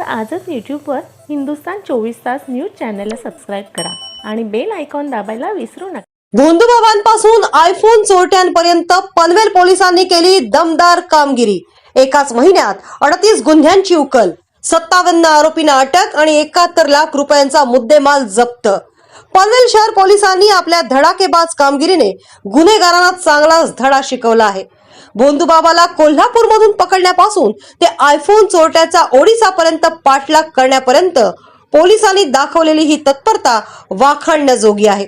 आजच यूट्यूबवर हिंदुस्तान 24 तास न्यूज चॅनलला सबस्क्राइब करा आणि बेल आयकॉन दाबायला विसरू नका। भोंदूबाबांपासून आयफोन चोरट्यांपर्यंत पनवेल पोलिसांनी केली दमदार कामगिरी। एकाच महिन्यात 38 गुन्ह्यांची उकल, 57 आरोपींना अटक आणि 71 लाख रुपयांचा मुद्देमाल जप्त। पनवेल शहर पोलिसांनी आपल्या धडाकेबाज कामगिरीने गुन्हेगारांना चांगलाच धडा शिकवला आहे। भोंदूबाबाला कोल्हापूरमधून पकडण्यापासून ते आयफोन चोरट्याचा ओडिसापर्यंत पाठलाग करण्यापर्यंत पोलिसांनी दाखवलेली ही तत्परता वाखाणण्याजोगी आहे।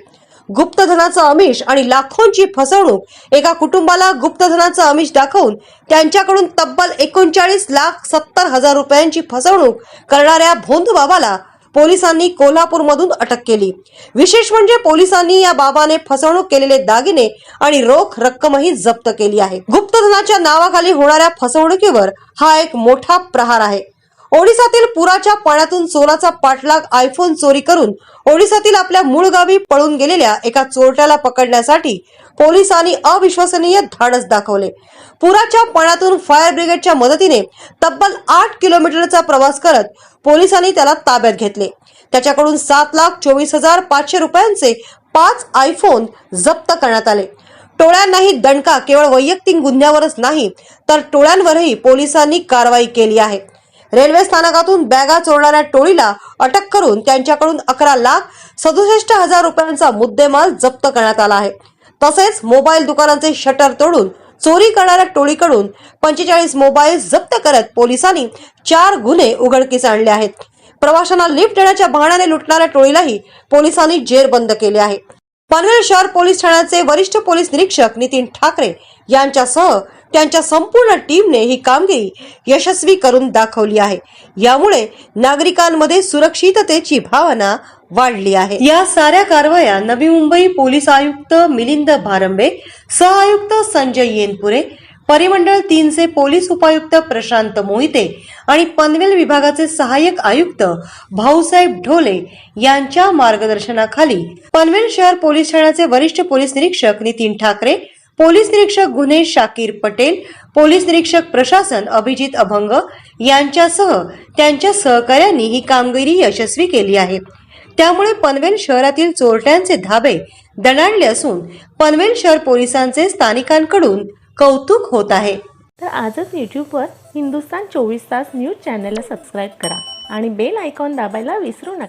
गुप्तधनाचं आमिष आणि लाखोंची फसवणूक। एका कुटुंबाला गुप्तधनाचं आमिष दाखवून त्यांच्याकडून तब्बल 39,70,000 रुपयांची फसवणूक करणाऱ्या भोंदूबाबाला पोलिसांनी कोल्हापूरमधून अटक केली। विशेष म्हणजे पोलिसांनी या बाबाने फसवणूक केलेले दागिने आणि रोख रक्कमही जप्त केली आहे। गुप्तधनाच्या नावाखाली होणाऱ्या फसवणुकीवर हा एक मोठा प्रहार आहे। ओडिसातील पुराच्या पाण्यातून चोराचा पाठलाग, आयफोन चोरी करून ओडिसातील आपल्या मूळ गावी पळून गेलेल्या एका चोरट्याला पकडण्यासाठी पोलिसांनी अविश्वसनीय धाडस दाखवले। पुराच्या पाण्यातून फायर ब्रिगेडच्या मदतीने तब्बल 8 किलोमीटरचा प्रवास करत पोलिसांनी त्याला ताब्यात घेतले। त्याच्याकडून 7,24,500 रुपयांचे 5 आयफोन जप्त करण्यात आले। टोळ्यांनाही दणका केवळ वैयक्तिक गुन्ह्यावरच नाही तर टोळ्यांवरही पोलिसांनी कारवाई केली आहे। रेल्वे स्थानकातून बॅगा चोरणाऱ्या टोळीला अटक करून त्यांच्याकडून 11,67,000 रुपयांचा मुद्देमाल जप्त करण्यात आला आहे। तसेच मोबाईल दुकानांचे शटर तोडून चोरी करणाऱ्या टोळीकडून 45 मोबाईल जप्त करत पोलिसांनी 4 गुन्हे उघडकीस आणले आहेत। प्रवाशांना लिफ्ट देण्याच्या बहाण्याने लुटणाऱ्या टोळीलाही पोलिसांनी जेरबंद केले आहे। पनवेल शहर पोलीस ठाण्याचे वरिष्ठ पोलीस निरीक्षक नितीन ठाकरे यांच्यासह त्यांच्या संपूर्ण टीमने ही कामगिरी यशस्वी करून दाखवली आहे। यामुळे नागरिकांमध्ये सुरक्षिततेची भावना वाढली आहे। या साऱ्या कारवाया नवी मुंबई पोलीस आयुक्त मिलिंद भारंबे, सहआयुक्त संजय येनपुरे, परिमंडळ 3 चे पोलीस उपायुक्त प्रशांत मोहिते आणि पनवेल विभागाचे सहाय्यक आयुक्त भाऊसाहेब ढोले यांच्या मार्गदर्शनाखाली पनवेल शहर पोलीस ठाण्याचे वरिष्ठ पोलीस निरीक्षक नितीन ठाकरे, पोलीस निरीक्षक गुन्हे शाकीर पटेल, पोलीस निरीक्षक प्रशासन अभिजित अभंग यांच्यासह त्यांच्या सहकार्यांनी ही कामगिरी यशस्वी केली आहे। त्यामुळे पनवेल शहरातील चोरट्यांचे धाबे दणाणले असून पनवेल शहर पोलिसांचे स्थानिकांकडून कौतुक होत आहे। तर आजच यूट्यूबवर हिंदुस्तान 24 तास न्यूज चॅनलला सबस्क्राइब करा आणि बेल आयकॉन दाबायला विसरू नका।